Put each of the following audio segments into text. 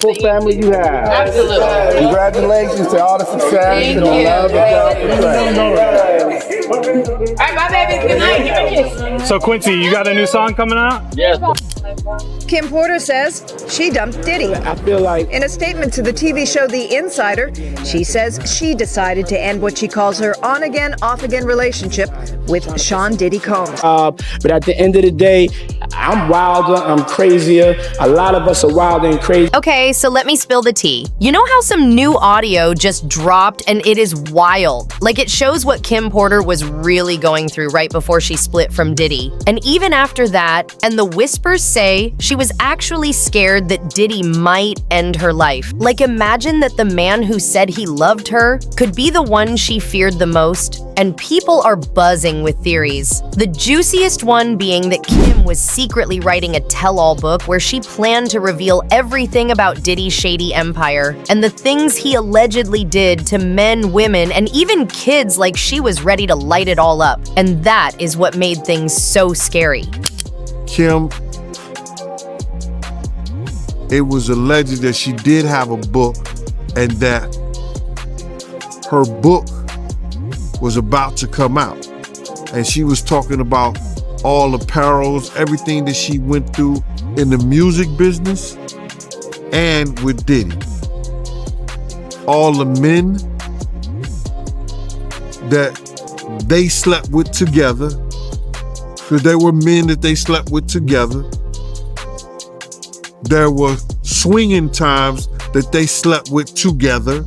Full family you have. Absolutely. Congratulations to all the success Thank and the you. love and All right, my babies, good night. So Quincy, you got a new song coming out? Yes. Kim Porter says she dumped Diddy. I feel like In a statement to the TV show The Insider, she says she decided to end what she calls her on-again, off-again relationship with Sean Diddy Combs. but at the end of the day, I'm wilder, I'm crazier. A lot of us are wilder and crazy. Okay, so let me spill the tea. You know how some new audio just dropped and it is wild? Like it shows what Kim Porter was really going through right before she split from Diddy. And even after that, and the whispers say she was actually scared that Diddy might end her life. Like imagine that the man who said he loved her could be the one she feared the most. And people are buzzing with theories. The juiciest one being that Kim was secretly writing a tell-all book where she planned to reveal everything about Diddy's shady empire and the things he allegedly did to men, women, and even kids like she was ready to light it all up. And that is what made things so scary. Kim, it was alleged that she did have a book and that her book was about to come out. And she was talking about all the perils, everything that she went through in the music business and with Diddy. All the men that they slept with together, because there were men that they slept with together. There were swinging times that they slept with together.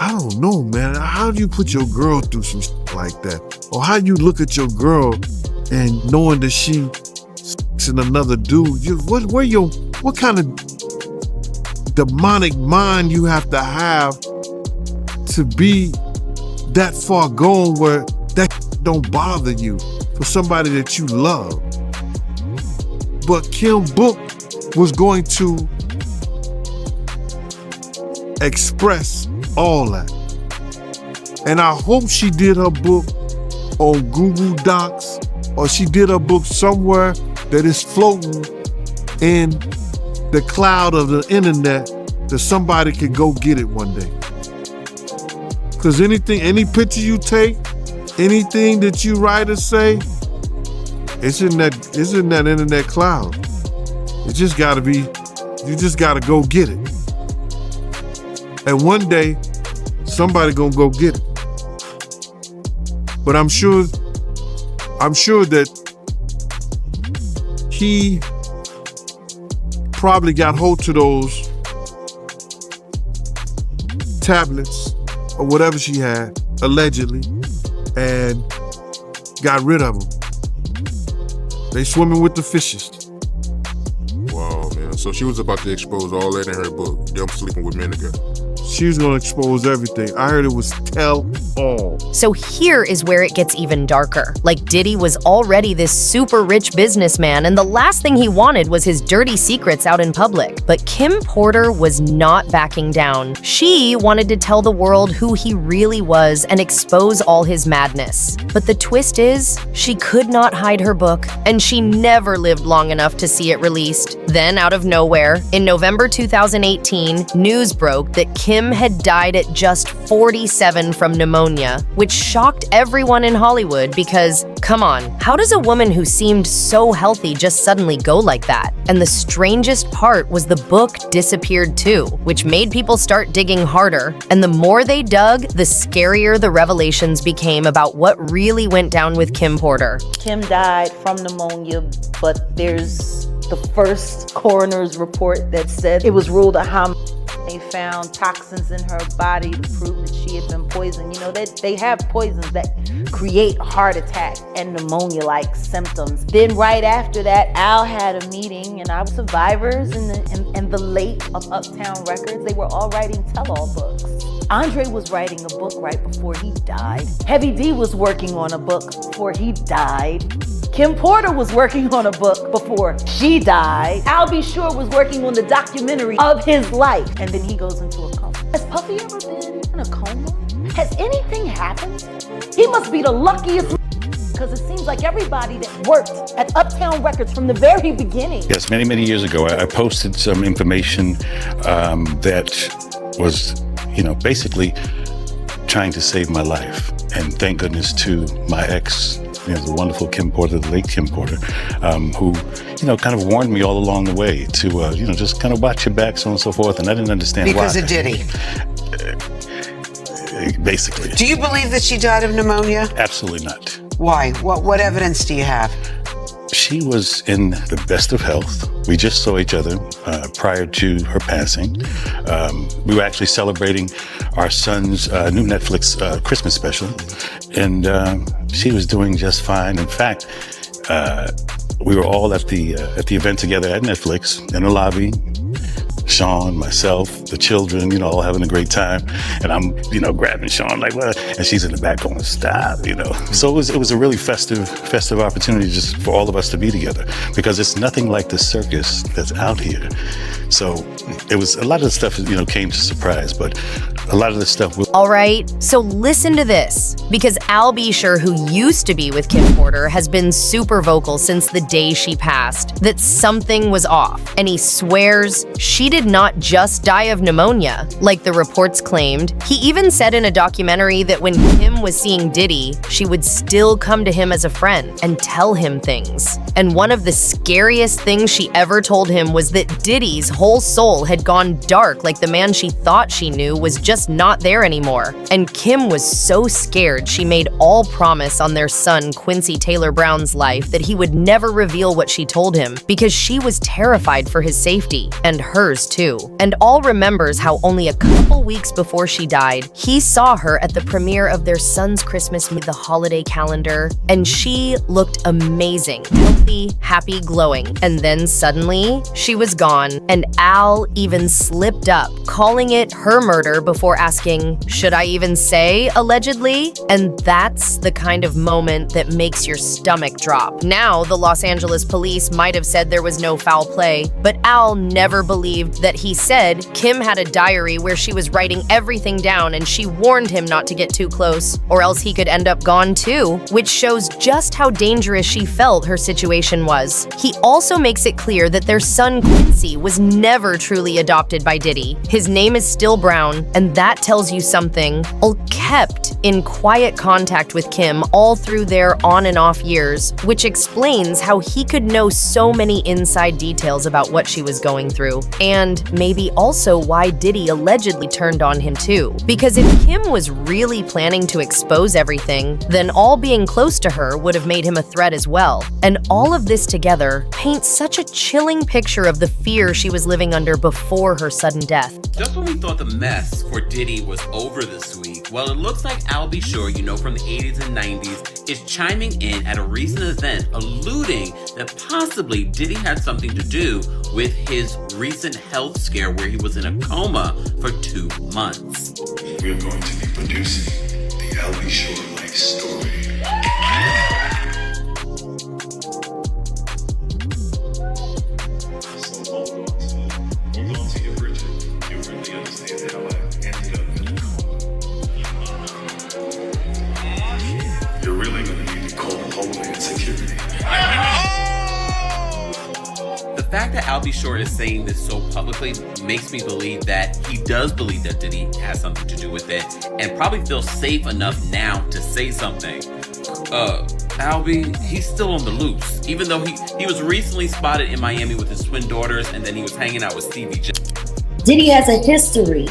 I don't know, man. How do you put your girl through some shit like that? Or how do you look at your girl and knowing that she's in another dude? What kind of demonic mind you have to be that far gone where that don't bother you for somebody that you love? But Kim Book was going to express all that. And I hope she did her book on Google Docs or she did her book somewhere that is floating in the cloud of the internet that somebody can go get it one day. Because any picture you take, anything that you write or say, it's in that internet cloud. You just gotta go get it. And one day, somebody gonna go get it. But I'm sure that he probably got hold to those tablets or whatever she had, allegedly, and got rid of them. They swimming with the fishes. Wow, man. So she was about to expose all that in her book, them sleeping with men together. She was gonna expose everything. I heard it was tell all. So here is where it gets even darker. Like Diddy was already this super rich businessman and the last thing he wanted was his dirty secrets out in public. But Kim Porter was not backing down. She wanted to tell the world who he really was and expose all his madness. But the twist is, she could not hide her book and she never lived long enough to see it released. Then out of nowhere, in November 2018, news broke that Kim had died at just 47 from pneumonia, which shocked everyone in Hollywood because, come on, how does a woman who seemed so healthy just suddenly go like that? And the strangest part was the book disappeared too, which made people start digging harder. And the more they dug, the scarier the revelations became about what really went down with Kim Porter. Kim died from pneumonia, but there's the first coroner's report that said it was ruled a homicide. They found toxins in her body to prove that she had been poisoned. You know, they have poisons that create heart attack and pneumonia-like symptoms. Then right after that, Al had a meeting, and our survivors and the late of Uptown Records, they were all writing tell-all books. Andre was writing a book right before he died. Heavy D was working on a book before he died. Kim Porter was working on a book before she died. Al B. Sure was working on the documentary of his life. And then he goes into a coma. Has Puffy ever been in a coma? Has anything happened? He must be the luckiest because it seems like everybody that worked at Uptown Records from the very beginning. Yes, many years ago, I posted some information that was, basically trying to save my life. And thank goodness to my ex, the wonderful Kim Porter, the late Kim Porter, who, kind of warned me all along the way to, just kind of watch your back, so on and so forth. And I didn't understand why. Because of Diddy. Basically. Do you believe that she died of pneumonia? Absolutely not. Why? What evidence do you have? She was in the best of health. We just saw each other prior to her passing. We were actually celebrating our son's new Netflix Christmas special, and she was doing just fine. In fact, we were all at the event together at Netflix in the lobby. Sean, myself, the children, all having a great time. And I'm, grabbing Sean like, what? And she's in the back going, stop, So it was a really festive opportunity just for all of us to be together, because it's nothing like the circus that's out here. So it was, a lot of the stuff, came to surprise, but a lot of the stuff was... All right, so listen to this, because Al Bisher, who used to be with Kim Porter, has been super vocal since the day she passed that something was off, and he swears she did not just die of pneumonia, like the reports claimed. He even said in a documentary that when Kim was seeing Diddy, she would still come to him as a friend and tell him things. And one of the scariest things she ever told him was that Diddy's whole soul had gone dark, like the man she thought she knew was just not there anymore. And Kim was so scared she made all promise on their son Quincy Taylor Brown's life that he would never reveal what she told him, because she was terrified for his safety, and hers too. And Al remembers how only a couple weeks before she died, he saw her at the premiere of their son's Christmas movie, The Holiday Calendar, and she looked amazing, healthy, happy, glowing. And then suddenly, she was gone, and Al even slipped up, calling it her murder before asking, should I even say allegedly? And that's the kind of moment that makes your stomach drop. Now, the Los Angeles police might have said there was no foul play, but Al never believed that he said Kim had a diary where she was writing everything down and she warned him not to get too close, or else he could end up gone too, which shows just how dangerous she felt her situation was. He also makes it clear that their son Quincy was never truly adopted by Diddy. His name is still Brown, and that tells you something. Al kept in quiet contact with Kim all through their on and off years, which explains how he could know so many inside details about what she was going through, and maybe also why Diddy allegedly turned on him too. Because if Kim was really planning to expose everything, then all being close to her would have made him a threat as well. And all of this together paints such a chilling picture of the fear she was living under before her sudden death. Just when we thought the mess for Diddy was over this week, well, it looks like Al Bisher, from the 80s and 90s, is chiming in at a recent event, alluding that possibly Diddy had something to do with his recent health scare where he was in a coma for 2 months. We're going to be producing the Al Bisher life story. So hold on to your bridges. You really understand how I ended up in a coma. You're really going to need to call Homeland Security. The fact that Al Bisher is saying this so publicly makes me believe that he does believe that Diddy has something to do with it, and probably feels safe enough now to say something. Albie, he's still on the loose, even though he was recently spotted in Miami with his twin daughters, and then he was hanging out with Stevie J. Diddy has a history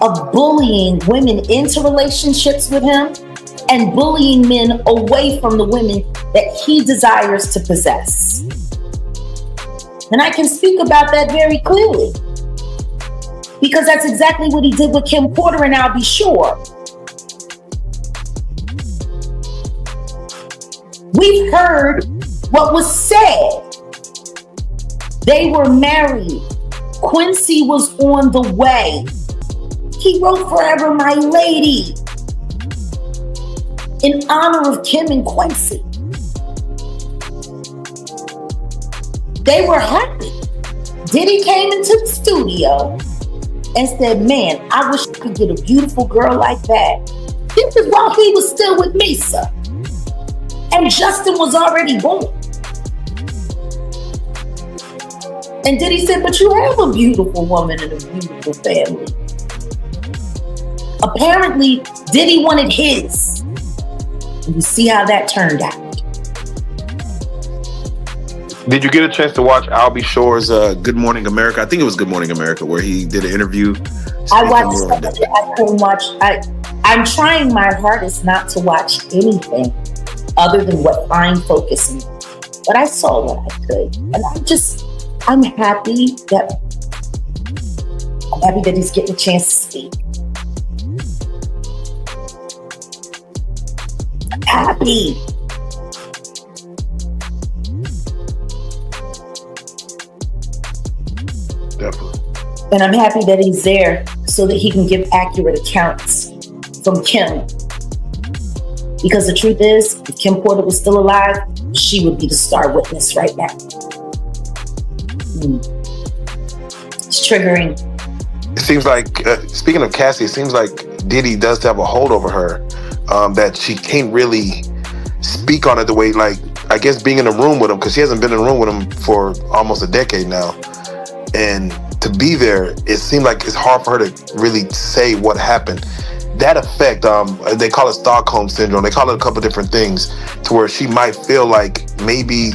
of bullying women into relationships with him and bullying men away from the women that he desires to possess. And I can speak about that very clearly, because that's exactly what he did with Kim Porter, and I'll be sure. We've heard what was said. They were married. Quincy was on the way. He wrote Forever My Lady in honor of Kim and Quincy. They were happy. Diddy came into the studio and said, man, I wish I could get a beautiful girl like that. This is while he was still with Misa. And Justin was already born. And Diddy said, but you have a beautiful woman and a beautiful family. Apparently, Diddy wanted his. And you see how that turned out. Did you get a chance to watch Albie Shore's Good Morning America? I think it was Good Morning America, where he did an interview. I watched some of it. I couldn't watch. I'm trying my hardest not to watch anything other than what I'm focusing on. But I saw what I could. And I'm happy that he's getting a chance to speak. I'm happy. Definitely. And I'm happy that he's there so that he can give accurate accounts from Kim. Because the truth is, if Kim Porter was still alive, she would be the star witness right now. It's triggering. It seems like, speaking of Cassie, it seems like Diddy does have a hold over her, that she can't really speak on it the way, like, I guess being in a room with him, because she hasn't been in a room with him for almost a decade now. And to be there, it seemed like it's hard for her to really say what happened. That effect, they call it Stockholm Syndrome. They call it a couple different things, to where she might feel like maybe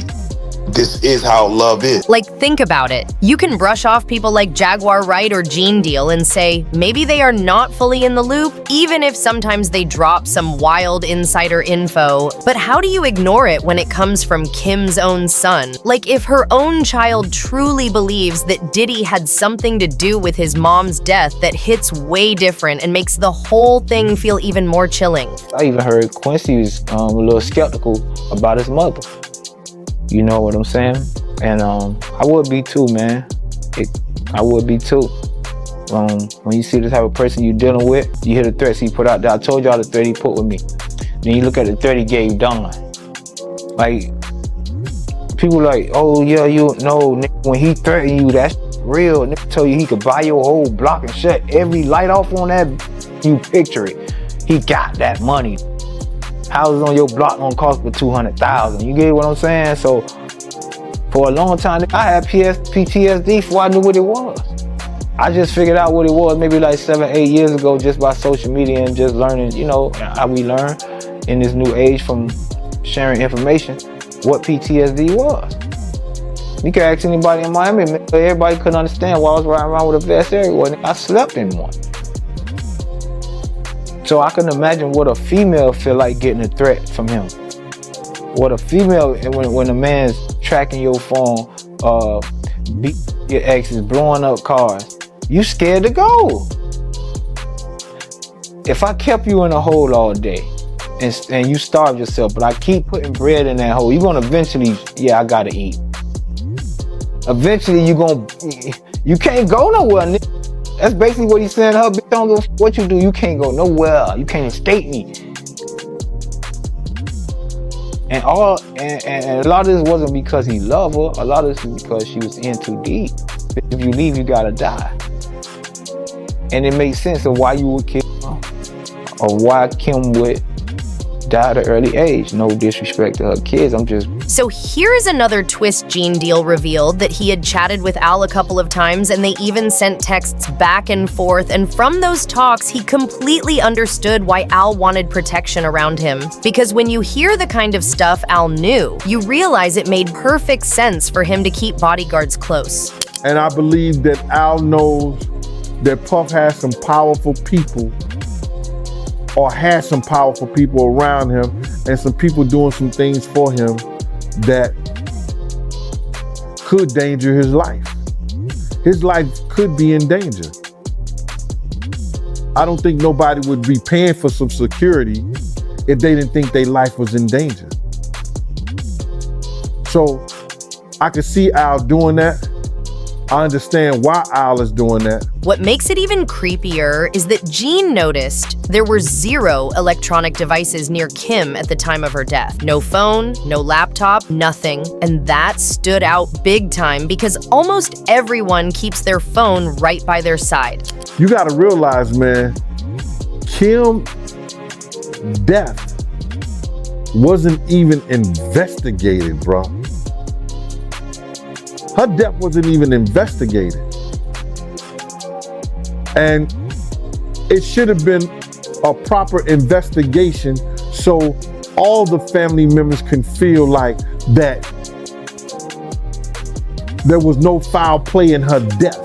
this is how love is. Like, think about it. You can brush off people like Jaguar Wright or Gene Deal and say maybe they are not fully in the loop, even if sometimes they drop some wild insider info. But how do you ignore it when it comes from Kim's own son? Like, if her own child truly believes that Diddy had something to do with his mom's death, that hits way different and makes the whole thing feel even more chilling. I even heard Quincy was a little skeptical about his mother. You know what I'm saying? And I would be too, man. I would be too. When you see the type of person you're dealing with, you hear the threats he put out there. I told y'all the threat he put with me. Then you look at the threat he gave Don. Like, people like, oh yeah, you know, when he threatened you, that's real. Nigga told you he could buy your whole block and shut every light off on that. You picture it. He got that money. Houses on your block gonna cost for $200,000. You get what I'm saying? So for a long time, I had PTSD before I knew what it was. I just figured out what it was maybe like 7-8 years ago, just by social media and just learning, you know, how we learn in this new age from sharing information, what PTSD was. You can ask anybody in Miami, everybody couldn't understand why I was riding around with a vest everywhere. I slept in one. So I can imagine what a female feel like getting a threat from him. What a female, when a man's tracking your phone, beat your exes, blowing up cars, you scared to go. If I kept you in a hole all day and you starve yourself, but I keep putting bread in that hole, you're gonna eventually, yeah, I gotta eat. Eventually you can't go nowhere, nigga. That's basically what he's saying to her. Bitch, don't go what you do. You can't go nowhere. You can't escape me. And a lot of this wasn't because he loved her. A lot of this was because she was in too deep. If you leave, you gotta die. And it makes sense of why you would kill her, or why Kim would die at an early age. No disrespect to her kids. I'm just. So here's another twist Gene Deal revealed, that he had chatted with Al a couple of times and they even sent texts back and forth, and from those talks he completely understood why Al wanted protection around him. Because when you hear the kind of stuff Al knew, you realize it made perfect sense for him to keep bodyguards close. And I believe that Al knows that Puff has some powerful people, or has some powerful people around him, and some people doing some things for him that could danger his life. His life could be in danger. I don't think nobody would be paying for some security if they didn't think their life was in danger. So I could see Al doing that. I understand why Al is doing that. What makes it even creepier is that Gene noticed there were 0 electronic devices near Kim at the time of her death. No phone, no laptop, nothing. And that stood out big time because almost everyone keeps their phone right by their side. You gotta realize, man, Kim's death wasn't even investigated, bro. Her death wasn't even investigated. And it should have been a proper investigation so all the family members can feel like that there was no foul play in her death.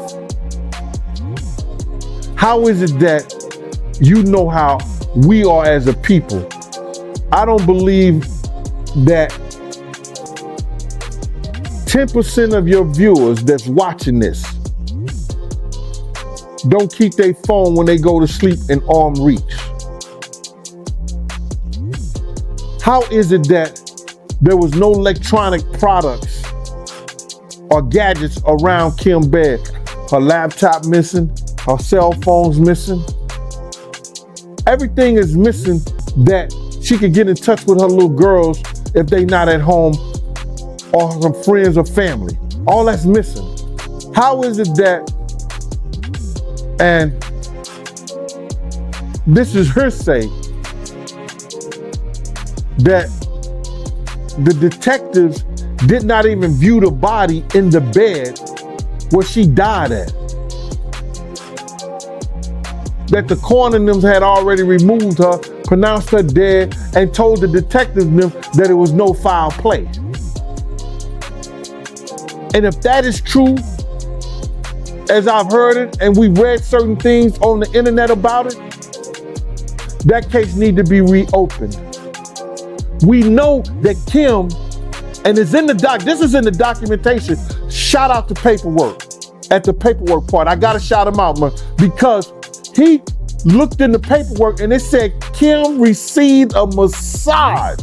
How is it that you know how we are as a people? I don't believe that 10% of your viewers that's watching this don't keep their phone when they go to sleep in arm reach. How is it that there was no electronic products or gadgets around Kim's bed? Her laptop missing, her cell phone's missing. Everything is missing that she could get in touch with her little girls if they not at home or some friends or family. All that's missing. How is it that, and this is her say, that the detectives did not even view the body in the bed where she died at? That the coroner had already removed her, pronounced her dead, and told the detectives that it was no foul play. And if that is true, as I've heard it, and we've read certain things on the internet about it, that case needs to be reopened. We know that Kim, and it's in the this is in the documentation. Shout out to Paperwork at the Paperwork part. I gotta shout him out, man, because he looked in the paperwork and it said Kim received a massage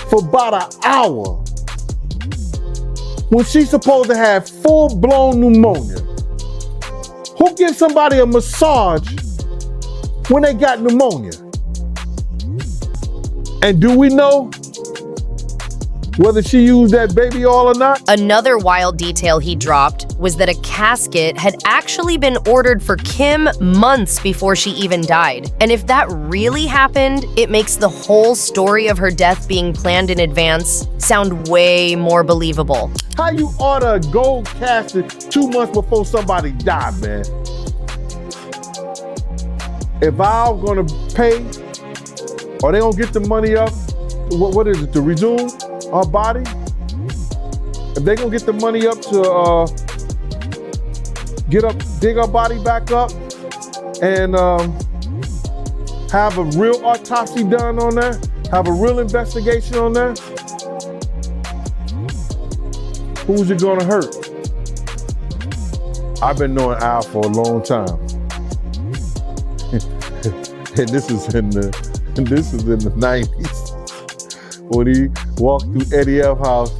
for about an hour when she's supposed to have full-blown pneumonia. Who gives somebody a massage when they got pneumonia? And do we know whether she used that baby oil or not? Another wild detail he dropped was that a casket had actually been ordered for Kim months before she even died. And if that really happened, it makes the whole story of her death being planned in advance sound way more believable. How you order a gold casket 2 months before somebody died, man? If I'm gonna pay, are they gonna get the money up? What is it, to resume her body? If they gonna get the money up to dig her body back up and have a real autopsy done on there, have a real investigation on there, who's it gonna hurt? I've been knowing Al for a long time. And this is in the 90s. When he walked through Eddie F house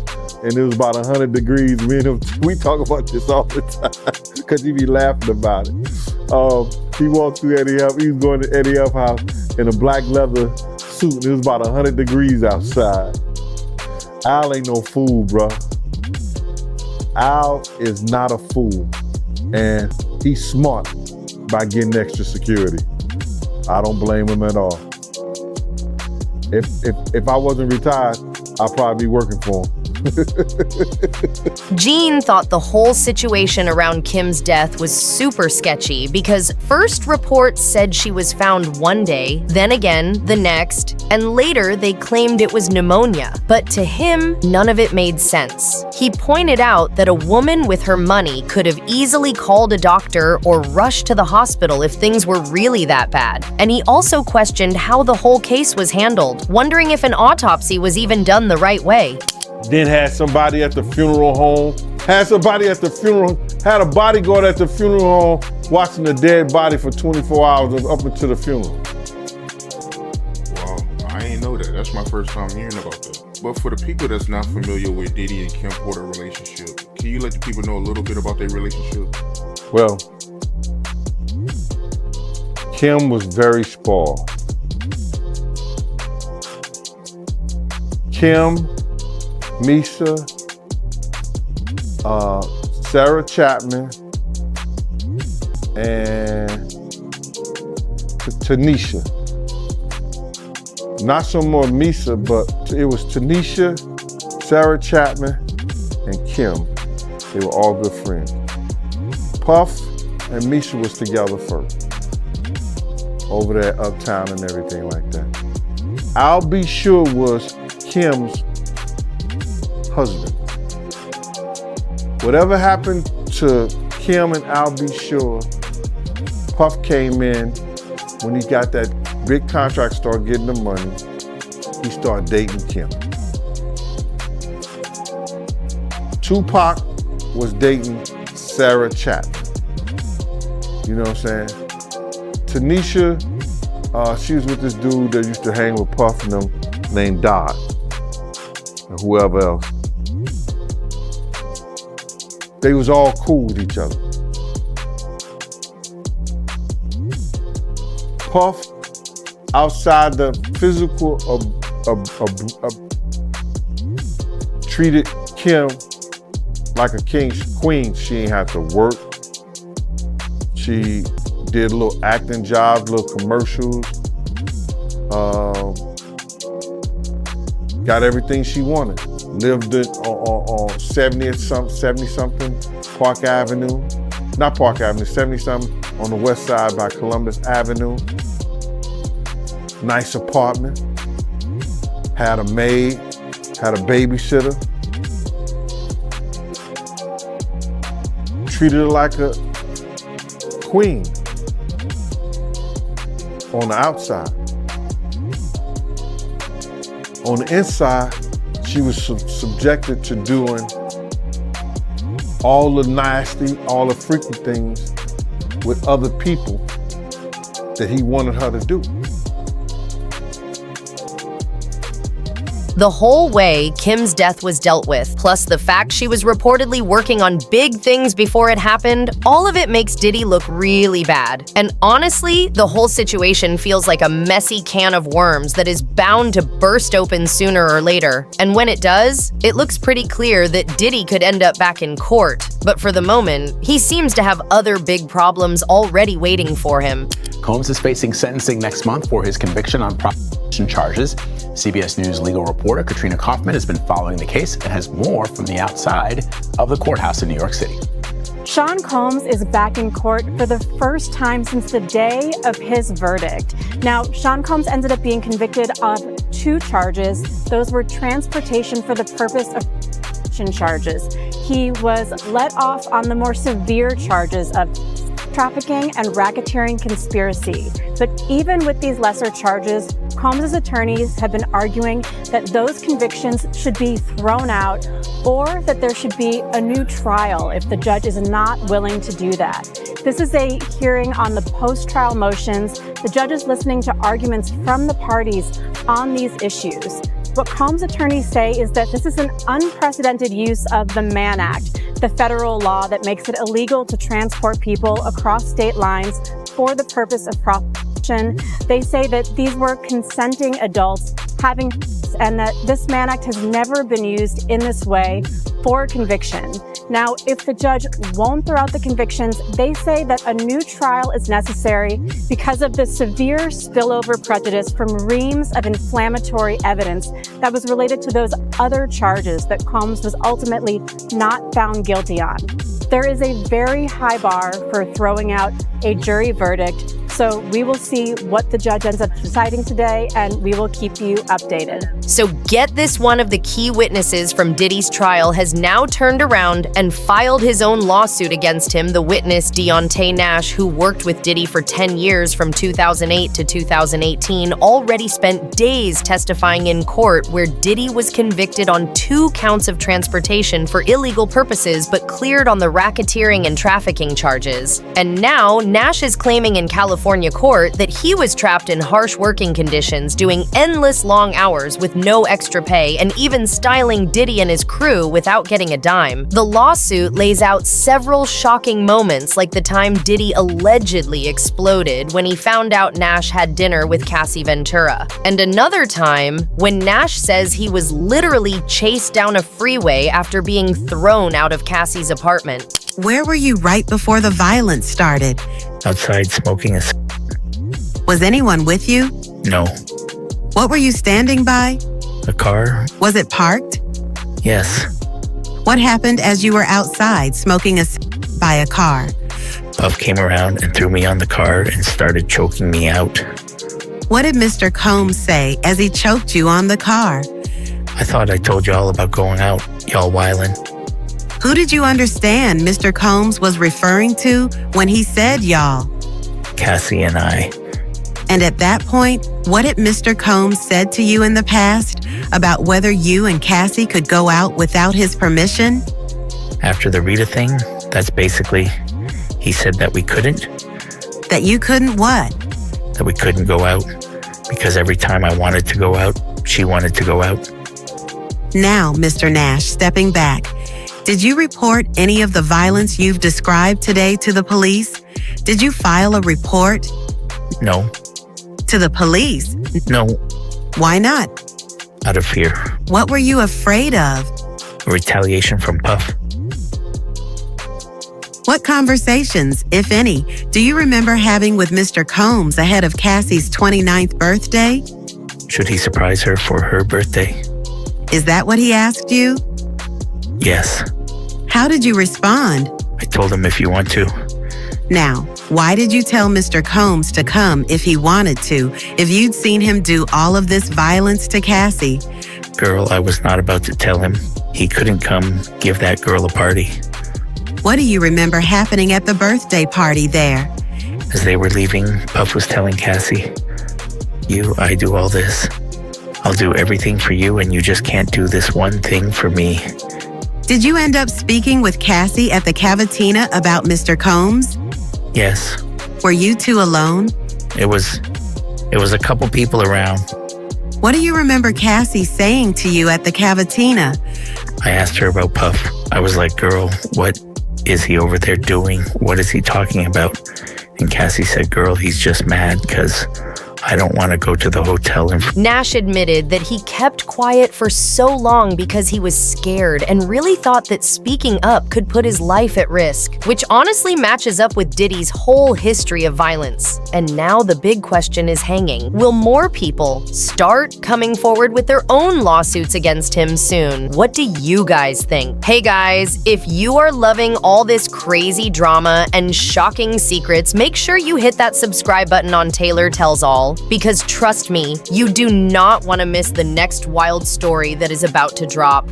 and it was about 100 degrees, me and him, we talk about this all the time because he be laughing about it. He walked through Eddie F, he was going to Eddie F house in a black leather suit and it was about 100 degrees outside. Al ain't no fool, bro. Al is not a fool and he's smart by getting extra security. I don't blame him at all. If I wasn't retired, I'd probably be working for him. Gene thought the whole situation around Kim's death was super sketchy because first reports said she was found one day, then again the next, and later they claimed it was pneumonia. But to him, none of it made sense. He pointed out that a woman with her money could have easily called a doctor or rushed to the hospital if things were really that bad. And he also questioned how the whole case was handled, wondering if an autopsy was even done the right way. Then had somebody at the funeral home, had a bodyguard at the funeral home watching the dead body for 24 hours up until the funeral. Wow, I ain't know that. That's my first time hearing about that. But for the people that's not familiar with Diddy and Kim Porter relationship, can you let the people know a little bit about their relationship? Well, Kim was very spoiled. Kim, Misha, Sarah Chapman, and Tanisha. not so more Misa, but it was Tanisha, Sarah Chapman, and Kim. They were all good friends. Puff and Misha was together first, over there uptown and everything like that. I'll Be Sure was Kim's husband. Whatever happened to Kim and I'll Be Sure, Puff came in when he got that big contract, started getting the money, he started dating Kim. Tupac was dating Sarah Chapman. You know what I'm saying? Tanisha, she was with this dude that used to hang with Puff and them named Dodd, and whoever else. They was all cool with each other. Puff, outside the physical, treated Kim like a queen. She ain't have to work. She did little acting jobs, little commercials. Got everything she wanted. Lived on 70-something Park Avenue. Not Park Avenue, 70-something on the west side by Columbus Avenue. Nice apartment. Had a maid, had a babysitter. Treated her like a queen on the outside. On the inside, she was subjected to doing all the nasty, all the freaky things with other people that he wanted her to do. The whole way, Kim's death was dealt with, plus the fact she was reportedly working on big things before it happened, all of it makes Diddy look really bad. And honestly, the whole situation feels like a messy can of worms that is bound to burst open sooner or later. And when it does, it looks pretty clear that Diddy could end up back in court. But for the moment, he seems to have other big problems already waiting for him. Combs is facing sentencing next month for his conviction on prostitution charges. CBS News legal reporter Katrina Kaufman has been following the case and has more from the outside of the courthouse in New York City. Sean Combs is back in court for the first time since the day of his verdict. Now, Sean Combs ended up being convicted of 2 charges. Those were transportation for the purpose of prostitution charges. He was let off on the more severe charges of trafficking and racketeering conspiracy. But even with these lesser charges, Combs' attorneys have been arguing that those convictions should be thrown out or that there should be a new trial if the judge is not willing to do that. This is a hearing on the post-trial motions. The judge is listening to arguments from the parties on these issues. What Combs' attorneys say is that this is an unprecedented use of the Mann Act, the federal law that makes it illegal to transport people across state lines for the purpose of prostitution. They say that these were consenting adults having, and that this Mann Act has never been used in this way for conviction. Now, if the judge won't throw out the convictions, they say that a new trial is necessary because of the severe spillover prejudice from reams of inflammatory evidence that was related to those other charges that Combs was ultimately not found guilty on. There is a very high bar for throwing out a jury verdict, so we will see what the judge ends up deciding today, and we will keep you updated. So get this, one of the key witnesses from Diddy's trial has now turned around and filed his own lawsuit against him. The witness, Deontay Nash, who worked with Diddy for 10 years from 2008 to 2018, already spent days testifying in court where Diddy was convicted on 2 counts of transportation for illegal purposes but cleared on the racketeering and trafficking charges. And now Nash is claiming in California court that he was trapped in harsh working conditions, doing endless long hours with no extra pay, and even styling Diddy and his crew without getting a dime. The lawsuit lays out several shocking moments, like the time Diddy allegedly exploded when he found out Nash had dinner with Cassie Ventura. And another time when Nash says he was literally chased down a freeway after being thrown out of Cassie's apartment. Where were you right before the violence started? Outside smoking a Was anyone with you? No. What were you standing by? A car? Was it parked? Yes. What happened as you were outside smoking a by a car? Puff came around and threw me on the car and started choking me out. What did Mr. Combs say as he choked you on the car? I thought I told y'all about going out, y'all wildin'. Who did you understand Mr. Combs was referring to when he said y'all? Cassie and I. And at that point, what had Mr. Combs said to you in the past about whether you and Cassie could go out without his permission? After the Rita thing, that's basically, he said that we couldn't. That you couldn't what? That we couldn't go out because every time I wanted to go out, she wanted to go out. Now, Mr. Nash, stepping back, did you report any of the violence you've described today to the police? Did you file a report? No. To the police? No. Why not? Out of fear. What were you afraid of? Retaliation from Puff. What conversations, if any, do you remember having with Mr. Combs ahead of Cassie's 29th birthday? Should he surprise her for her birthday? Is that what he asked you? Yes. How did you respond? I told him if you want to. Now, why did you tell Mr. Combs to come if he wanted to, if you'd seen him do all of this violence to Cassie? Girl, I was not about to tell him. He couldn't come give that girl a party. What do you remember happening at the birthday party there? As they were leaving, Puff was telling Cassie, I do all this. I'll do everything for you and you just can't do this one thing for me. Did you end up speaking with Cassie at the Cavatina about Mr. Combs? Yes. Were you two alone? It was a couple people around. What do you remember Cassie saying to you at the Cavatina? I asked her about Puff. I was like, girl, what is he over there doing? What is he talking about? And Cassie said, girl, he's just mad because I don't want to go to the hotel. Nash admitted that he kept quiet for so long because he was scared and really thought that speaking up could put his life at risk, which honestly matches up with Diddy's whole history of violence. And now the big question is hanging. Will more people start coming forward with their own lawsuits against him soon? What do you guys think? Hey guys, if you are loving all this crazy drama and shocking secrets, make sure you hit that subscribe button on Taylor Tells All. Because trust me, you do not want to miss the next wild story that is about to drop.